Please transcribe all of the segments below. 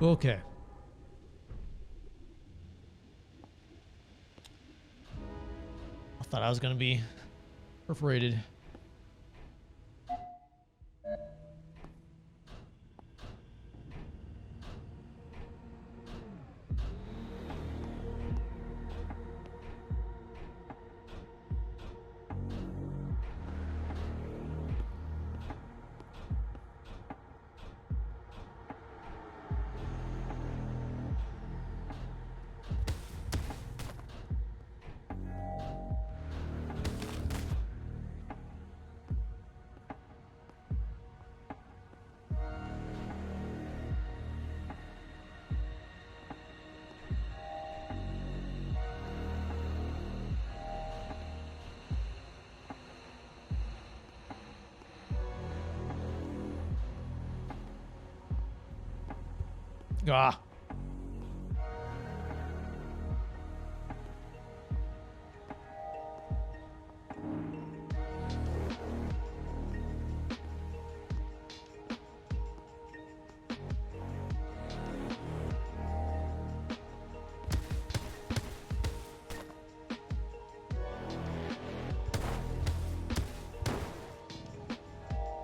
Okay. I thought I was gonna be perforated. Ah.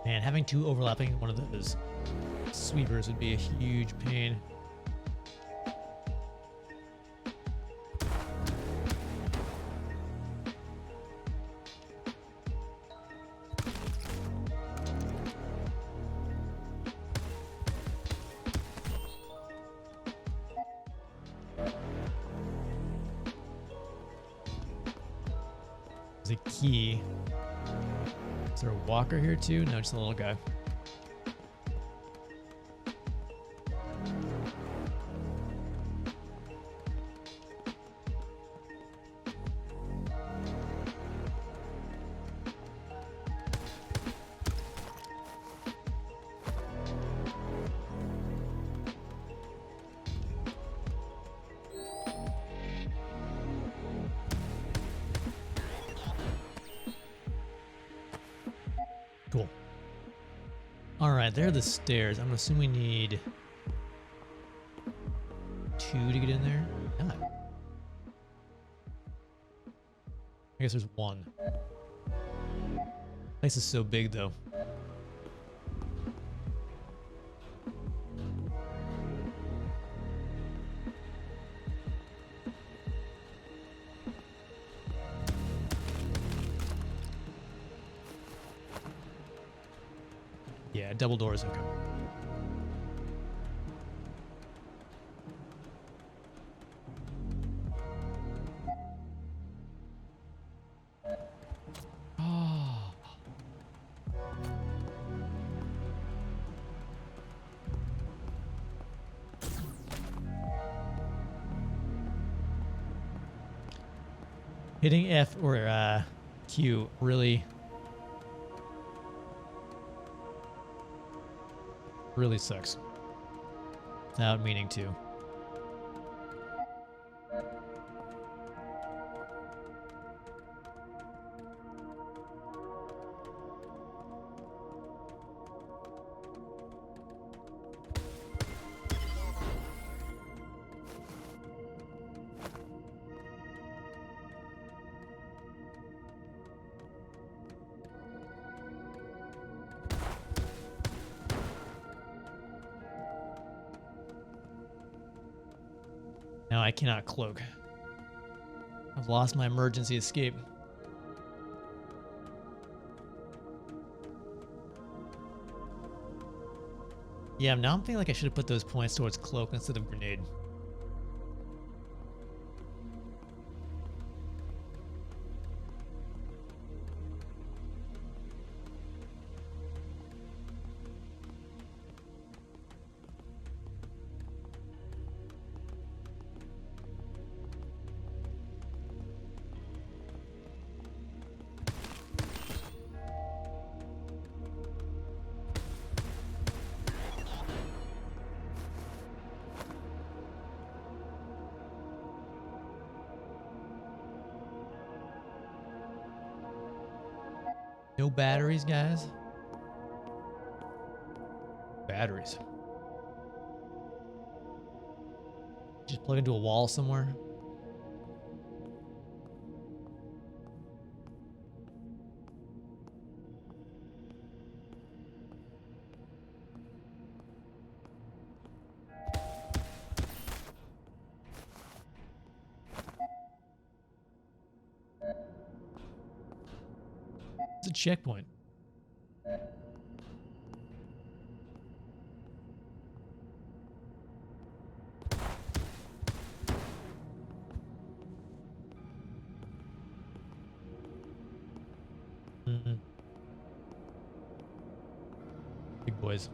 Man, having two overlapping one of those sweepers would be a huge pain. There's a key. Is there a walker here too? No, just a little guy. Cool. All right, there are the stairs. I'm assuming we need 2 to get in there. Not. I guess there's 1. Place is so big though. Yeah, double doors, okay. Oh. Hitting F or Q really sucks. Without meaning to. Now I cannot cloak. I've lost my emergency escape. Yeah, now I'm feeling like I should have put those points towards cloak instead of grenade. No batteries, guys. Batteries. Just plug into a wall somewhere. It's a checkpoint. Big boys.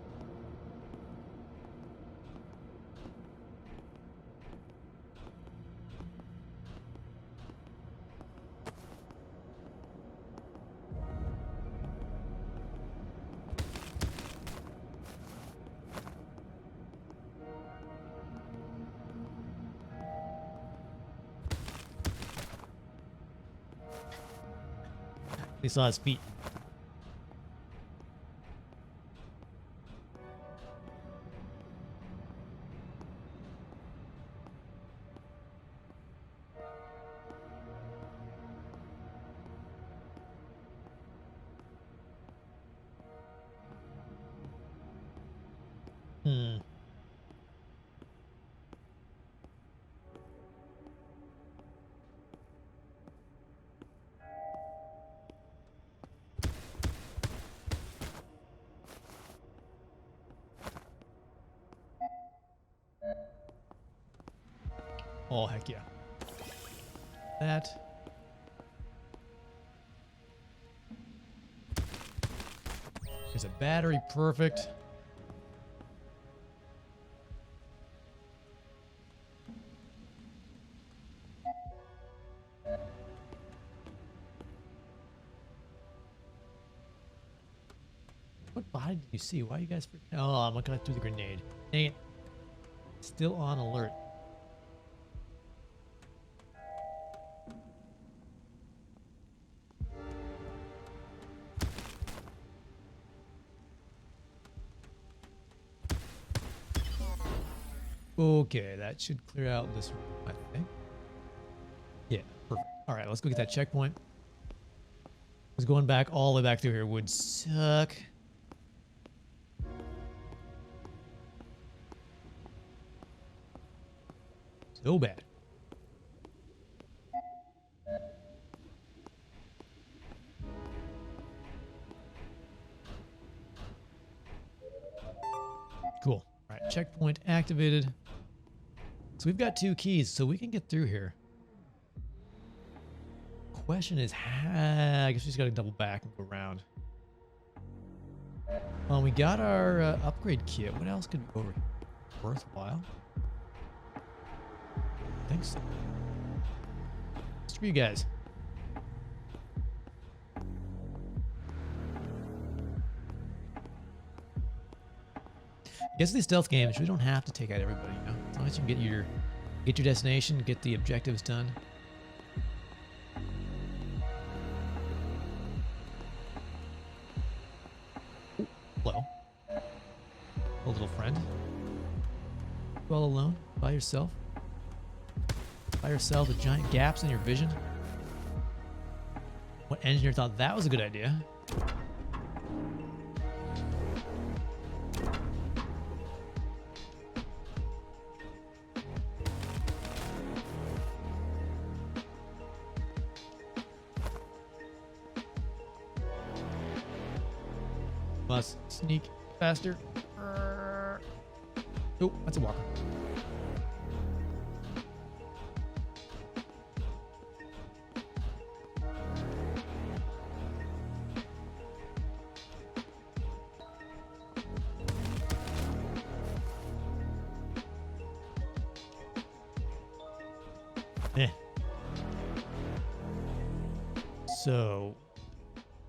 They saw his feet. Oh, heck yeah. That. There's a battery, perfect. What body did you see? Why are you guys freaking? Oh, I'm not gonna do the grenade. Dang it. Still on alert. Okay, that should clear out this room, I think. Yeah, perfect. All right, let's go get that checkpoint. Because going back all the way back through here would suck. So bad. Cool. All right, checkpoint activated. So we've got 2 keys, so we can get through here. Question is, I guess we just got to double back and go around. Well, we got our upgrade kit. What else could be over here? Worthwhile? I think so. Screw you guys. I guess these stealth games, we don't have to take out everybody, you know? As long as you can get your destination, get the objectives done. Ooh, hello. A little friend. You all alone? By yourself? By yourself with giant gaps in your vision? What engineer thought that was a good idea? Must sneak faster. Oh, that's a walker. So,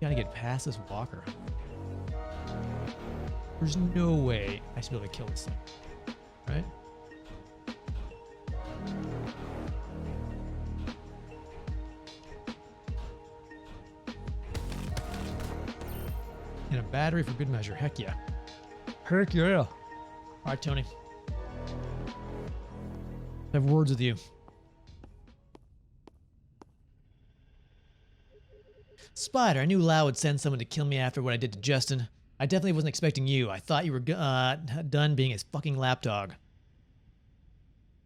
gotta get past this walker. There's no way I should be able to kill this thing, right? And a battery for good measure. Heck yeah. Heck yeah. All right, Tony. I have words with you. Spider, I knew Lau would send someone to kill me after what I did to Justin. I definitely wasn't expecting you. I thought you were done being his fucking lapdog.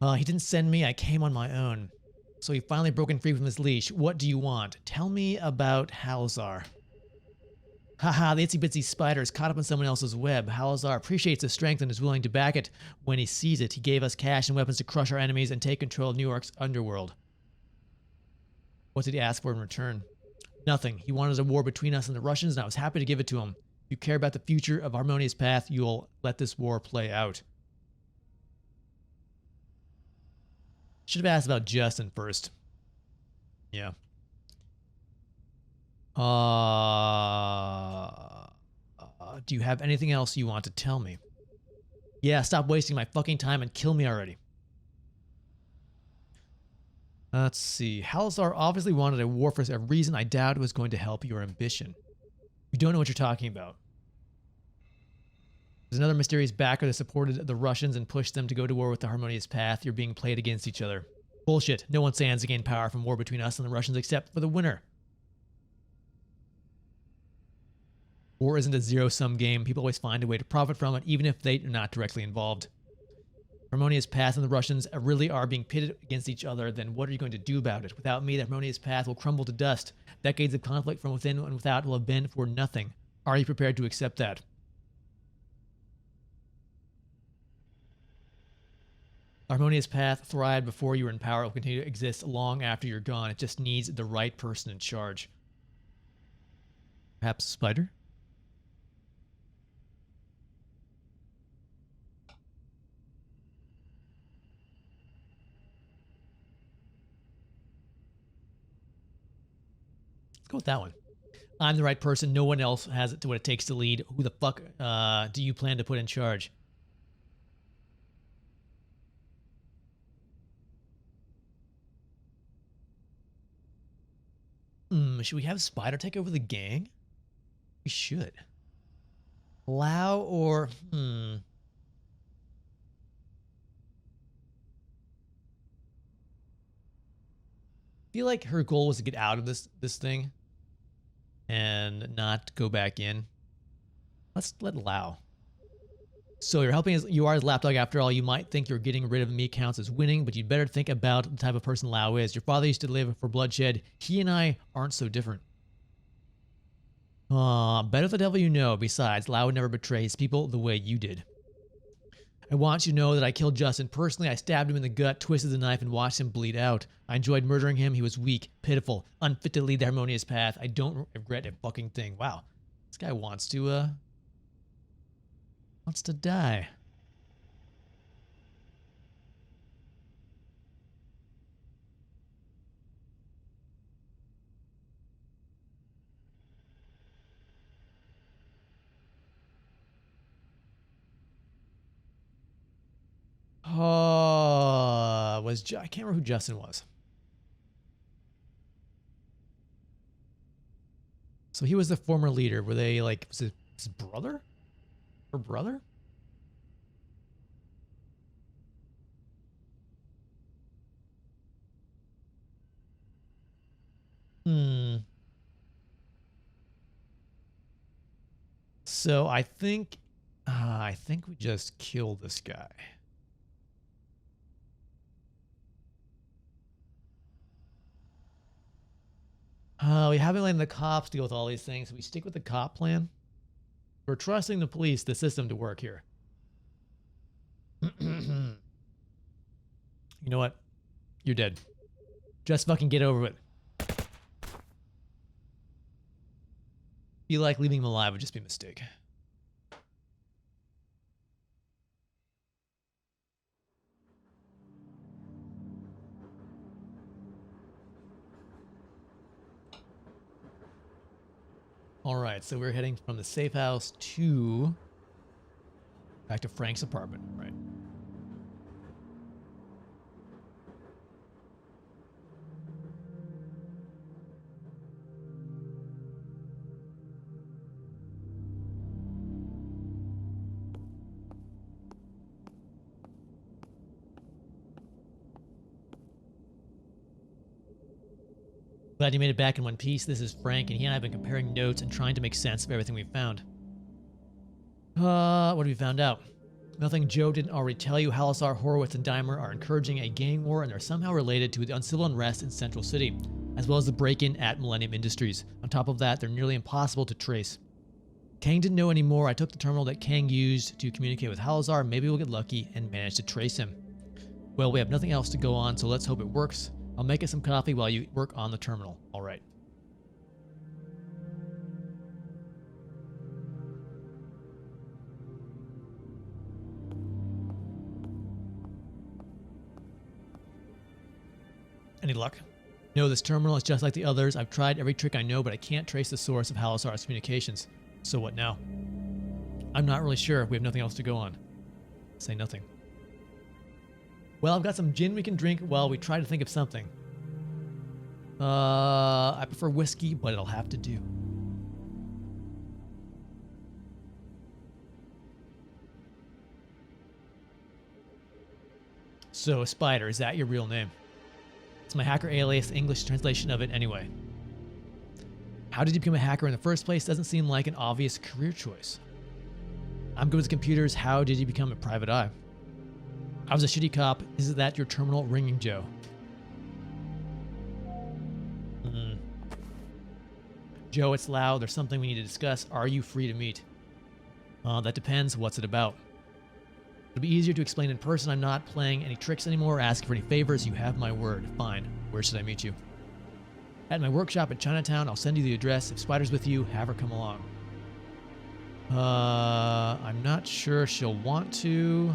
He didn't send me. I came on my own. So he finally broken free from his leash. What do you want? Tell me about Halazar. Haha, the itsy bitsy spider is caught up in someone else's web. Halazar appreciates his strength and is willing to back it when he sees it. He gave us cash and weapons to crush our enemies and take control of New York's underworld. What did he ask for in return? Nothing. He wanted a war between us and the Russians, and I was happy to give it to him. If you care about the future of Harmonious Path, you'll let this war play out. Should have asked about Justin first. Yeah. Do you have anything else you want to tell me? Yeah, stop wasting my fucking time and kill me already. Let's see. Halazar obviously wanted a war for a reason I doubt was going to help your ambition. You don't know what you're talking about. There's another mysterious backer that supported the Russians and pushed them to go to war with the Harmonious Path. You're being played against each other. Bullshit. No one stands to gain power from war between us and the Russians except for the winner. War isn't a zero-sum game. People always find a way to profit from it, even if they are not directly involved. Harmonious Path and the Russians really are being pitted against each other. Then what are you going to do about it? Without me, the Harmonious Path will crumble to dust. Decades of conflict from within and without will have been for nothing. Are you prepared to accept that? Harmonious Path thrived before you were in power. It will continue to exist long after you're gone. It just needs the right person in charge. Perhaps Spider? Let's go with that one. I'm the right person. No one else has it to what it takes to lead. Who the fuck do you plan to put in charge? Should we have Spider take over the gang? We should. Lau or I feel like her goal was to get out of this thing and not go back in. Let's let Lau. So you're helping us. You are his lapdog after all. You might think you're getting rid of me counts as winning, but you'd better think about the type of person Lau is. Your father used to live for bloodshed. He and I aren't so different. Better the devil you know. Besides, Lau would never betray his people the way you did. I want you to know that I killed Justin personally. I stabbed him in the gut, twisted the knife, and watched him bleed out. I enjoyed murdering him. He was weak, pitiful, unfit to lead the Harmonious Path. I don't regret a fucking thing. Wow. This guy wants to die. I can't remember who Justin was. So he was the former leader. Were they like, was it his brother? Her brother? So I think we just kill this guy. We haven't letting the cops deal with all these things. We stick with the cop plan. We're trusting the police, the system to work here. You know what? You're dead. Just fucking get over it. Feel like leaving him alive would just be a mistake. All right, so we're heading from the safe house to back to Frank's apartment, right? Glad you made it back in one piece. This is Frank, and he and I have been comparing notes and trying to make sense of everything we've found. What have we found out? Nothing Joe didn't already tell you. Halasar, Horowitz, and Dimer are encouraging a gang war, and they're somehow related to the uncivil unrest in Central City, as well as the break-in at Millennium Industries. On top of that, they're nearly impossible to trace. Kang didn't know anymore. I took the terminal that Kang used to communicate with Halasar. Maybe we'll get lucky and manage to trace him. Well, we have nothing else to go on, so let's hope it works. I'll make us some coffee while you work on the terminal. All right. Any luck? No, this terminal is just like the others. I've tried every trick I know, but I can't trace the source of Halasar's communications. So what now? I'm not really sure. We have nothing else to go on. Say nothing. Well, I've got some gin we can drink while we try to think of something. I prefer whiskey, but it'll have to do. So, Spider, is that your real name? It's my hacker alias, English translation of it anyway. How did you become a hacker in the first place? Doesn't seem like an obvious career choice. I'm good with computers. How did you become a private eye? I was a shitty cop. Is that your terminal ringing, Joe? Joe, it's loud. There's something we need to discuss. Are you free to meet? That depends. What's it about? It'll be easier to explain in person. I'm not playing any tricks anymore or asking for any favors. You have my word. Fine. Where should I meet you? At my workshop at Chinatown. I'll send you the address. If Spider's with you, have her come along. I'm not sure she'll want to.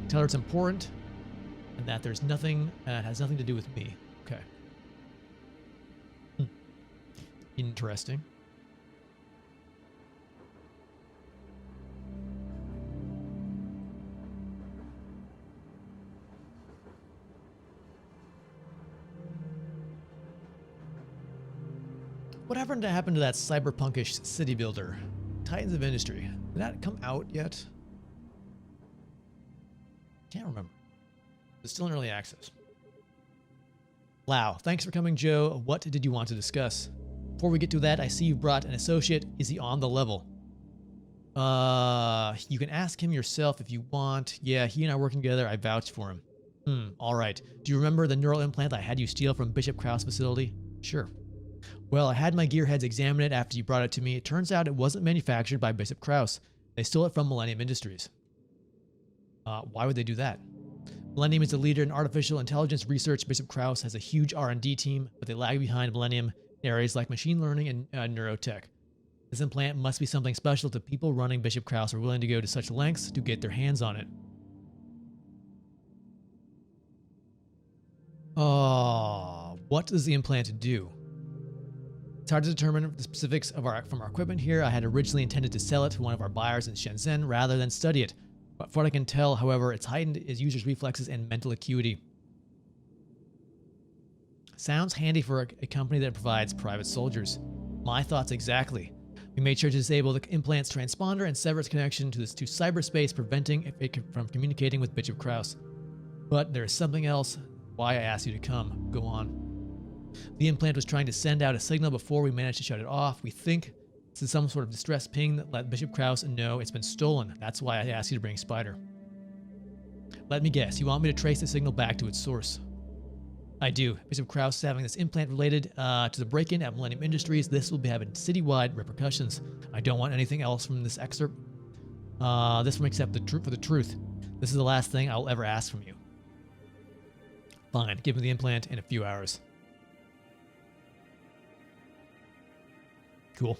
Tell her it's important and that there's nothing that has nothing to do with me. Okay. Interesting. What happened to that cyberpunkish city builder? Titans of Industry. Did that come out yet? Can't remember. It's still in early access. Wow. Thanks for coming, Joe. What did you want to discuss? Before we get to that, I see you brought an associate. Is he on the level? You can ask him yourself if you want. Yeah, he and I are working together. I vouched for him. All right. Do you remember the neural implant I had you steal from Bishop Krauss facility? Sure. Well, I had my gearheads examine it after you brought it to me. It turns out it wasn't manufactured by Bishop Krauss. They stole it from Millennium Industries. Why would they do that? Millennium is the leader in artificial intelligence research. Bishop Krauss has a huge R&D team, but they lag behind Millennium in areas like machine learning and neurotech. This implant must be something special. The people running Bishop Krauss are willing to go to such lengths to get their hands on it. What does the implant do? It's hard to determine the specifics of from our equipment here. I had originally intended to sell it to one of our buyers in Shenzhen rather than study it. But from what I can tell, however, it's heightened its users' reflexes and mental acuity. Sounds handy for a company that provides private soldiers. My thoughts exactly. We made sure to disable the implant's transponder and sever its connection to cyberspace, preventing it from communicating with Bishop Krauss. But there is something else. Why I asked you to come. Go on. The implant was trying to send out a signal before we managed to shut it off. We think this is some sort of distress ping that let Bishop Krauss know it's been stolen. That's why I asked you to bring Spider. Let me guess, you want me to trace the signal back to its source? I do. Bishop Krauss is having this implant related to the break-in at Millennium Industries. This will be having citywide repercussions. I don't want anything else from this excerpt. This from except for the truth. This is the last thing I'll ever ask from you. Fine, give me the implant in a few hours. Cool.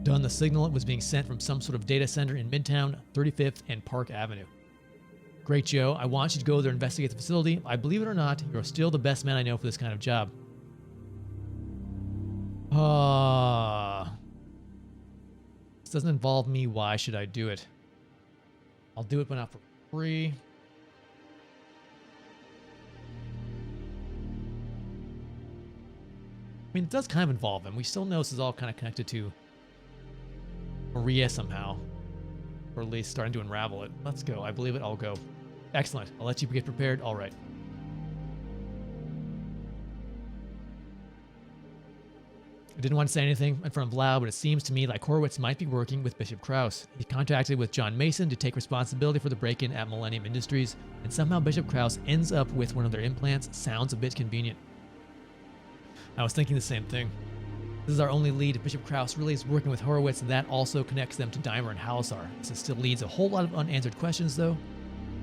Done. The signal was being sent from some sort of data center in Midtown, 35th and Park Avenue. Great, Joe. I want you to go there and investigate the facility. I believe it or not, you're still the best man I know for this kind of job. This doesn't involve me. Why should I do it? I'll do it, but not for free. I mean, it does kind of involve him. We still know this is all kind of connected to Maria somehow. Or at least starting to unravel it. Let's go. I believe it. I'll go. Excellent. I'll let you get prepared. All right. I didn't want to say anything in front of Lau, but it seems to me like Horowitz might be working with Bishop Krause. He contacted with John Mason to take responsibility for the break-in at Millennium Industries, and somehow Bishop Krause ends up with one of their implants. Sounds a bit convenient. I was thinking the same thing. This is our only lead. If Bishop Krause really is working with Horowitz, that also connects them to Dimer and Halasar. This still leads a whole lot of unanswered questions, though.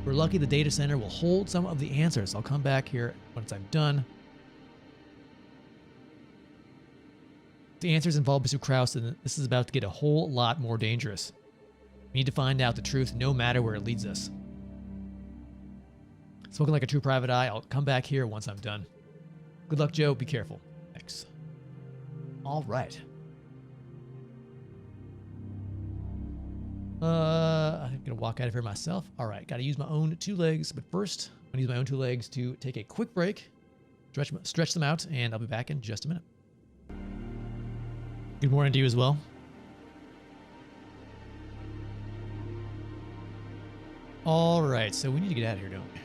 We're lucky the data center will hold some of the answers. I'll come back here once I'm done. If the answers involve Bishop Krause, then this is about to get a whole lot more dangerous. We need to find out the truth no matter where it leads us. Spoken like a true private eye. I'll come back here once I'm done. Good luck, Joe. Be careful. Thanks. All right. I'm gonna walk out of here myself. All right, gotta use my own 2 legs, but first, I'm gonna use my own 2 legs to take a quick break, stretch them out, and I'll be back in just a minute. Good morning to you as well. All right, so we need to get out of here, don't we?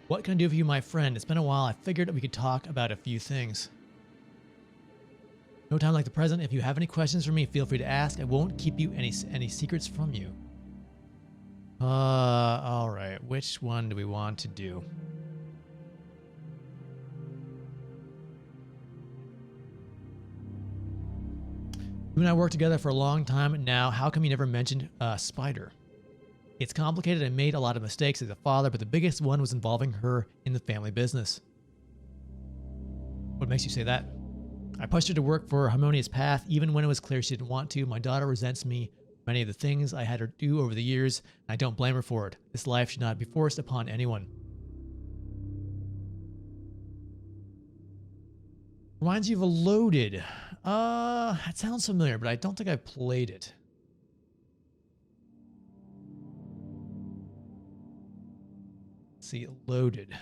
What can I do for you, my friend? It's been a while. I figured we could talk about a few things. No time like the present. If you have any questions for me, feel free to ask. I won't keep you any secrets from you. All right. Which one do we want to do? You and I worked together for a long time now. How come you never mentioned Spider? It's complicated. I made a lot of mistakes as a father, but the biggest one was involving her in the family business. What makes you say that? I pushed her to work for a harmonious path, even when it was clear she didn't want to. My daughter resents me for many of the things I had her do over the years, and I don't blame her for it. This life should not be forced upon anyone. Reminds you of a Loaded. That sounds familiar, but I don't think I've played it. Let's see, Loaded.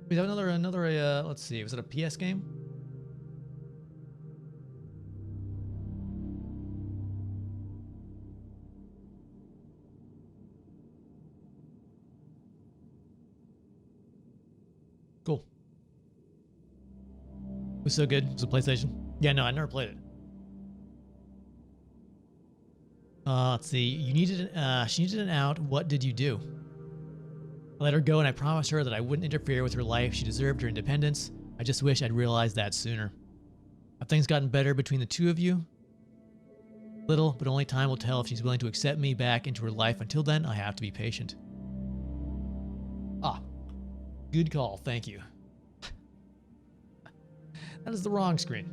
We have another. Let's see. Was it a PS game? Cool. It was so good. It was a PlayStation. Yeah, no, I never played it. Let's see. You needed. She needed an out. What did you do? I let her go, and I promised her that I wouldn't interfere with her life. She deserved her independence. I just wish I'd realized that sooner. Have things gotten better between the two of you? Little, but only time will tell if she's willing to accept me back into her life. Until then, I have to be patient. Ah, good call. Thank you. That is the wrong screen.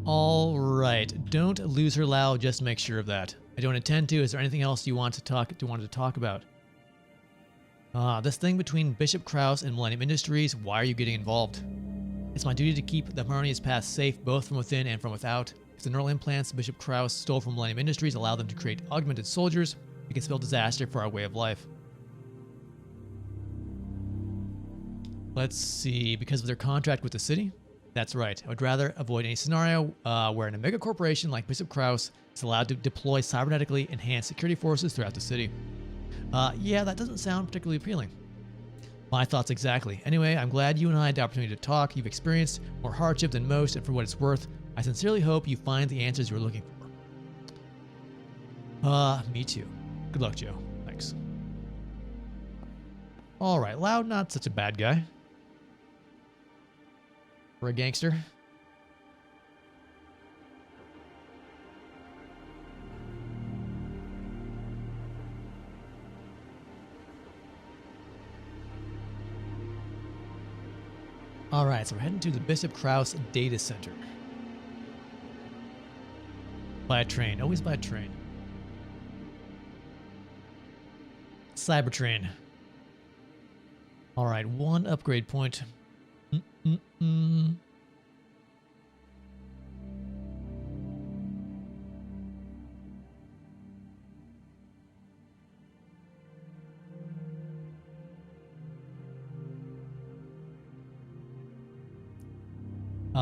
All right. Don't lose her, Lau. Just make sure of that. I don't intend to. Is there anything else you want to talk about? This thing between Bishop Krause and Millennium Industries. Why are you getting involved? It's my duty to keep the harmonious path safe, both from within and from without. If the neural implants Bishop Krause stole from Millennium Industries allow them to create augmented soldiers, it can spell disaster for our way of life. Let's see. Because of their contract with the city? That's right. I would rather avoid any scenario where an mega corporation like Bishop Krause is allowed to deploy cybernetically enhanced security forces throughout the city. Yeah, that doesn't sound particularly appealing. My thoughts exactly. Anyway, I'm glad you and I had the opportunity to talk. You've experienced more hardship than most, and for what it's worth, I sincerely hope you find the answers you're looking for. Me too. Good luck, Joe. Thanks. Alright, Loud, not such a bad guy. For a gangster. Alright, so we're heading to the Bishop Krause data center. By a train. Always by a train. Cybertrain. Alright, 1 upgrade point.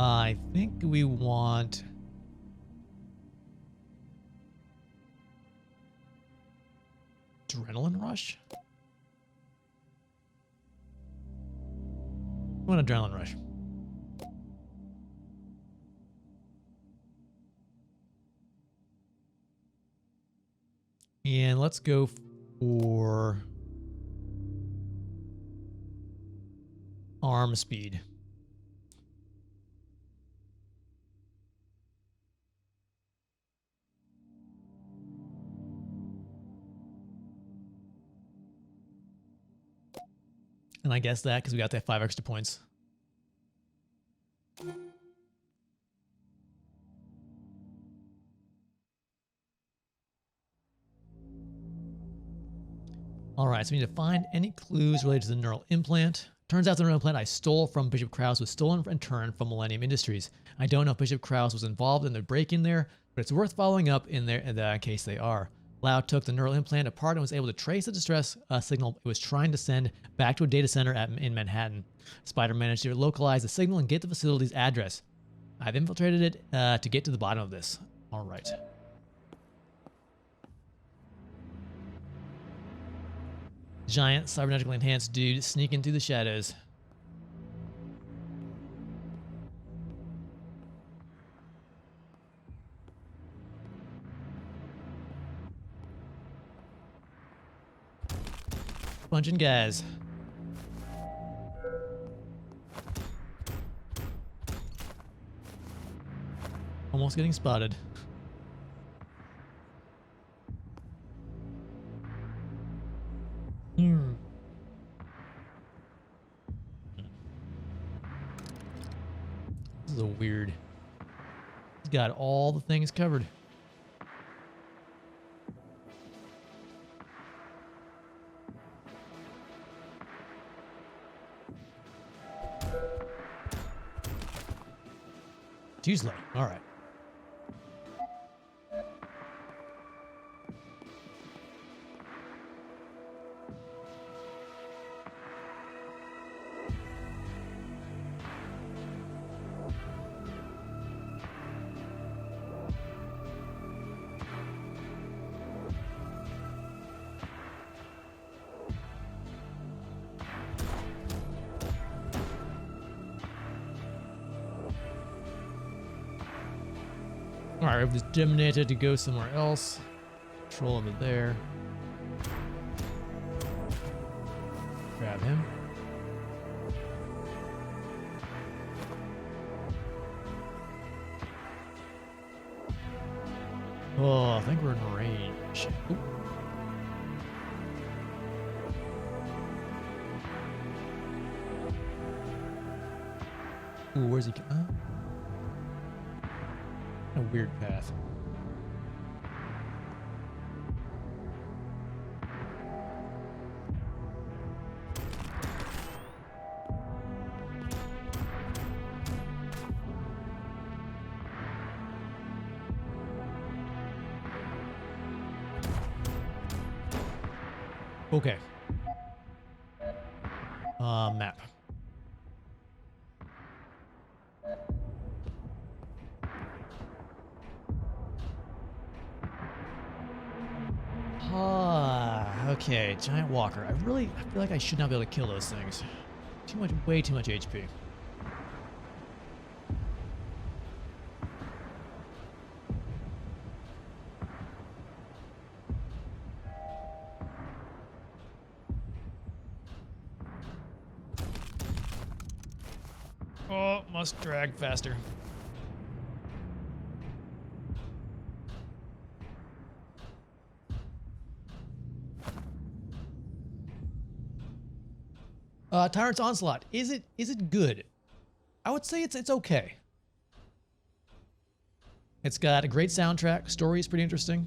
I think we want... Adrenaline rush? We want adrenaline rush. And let's go for arm speed. And I guess that because we got that 5 extra points. All right, so we need to find any clues related to the neural implant. Turns out the neural implant I stole from Bishop Krause was stolen in turn from Millennium Industries. I don't know if Bishop Krause was involved in the break-in there, but it's worth following up in there in that case they are. Lau took the neural implant apart and was able to trace the distress signal it was trying to send back to a data center in Manhattan. Spider managed to localize the signal and get the facility's address. I've infiltrated it to get to the bottom of this. All right. Giant, cybernetically enhanced dude sneaking through the shadows. Punching guys. Almost getting spotted. This is a weird. He's got all the things covered. Tuesday. All right. Alright, we have this Terminator to go somewhere else. Control over there. Grab him. Oh, I think we're in range. Ooh. Ooh, where's he? A weird path. Okay. Map. Okay, giant walker. I feel like I should not be able to kill those things. Way too much HP. Oh, must drag faster. Tyrant's Onslaught. Is it good? I would say it's okay. It's got a great soundtrack. Story is pretty interesting.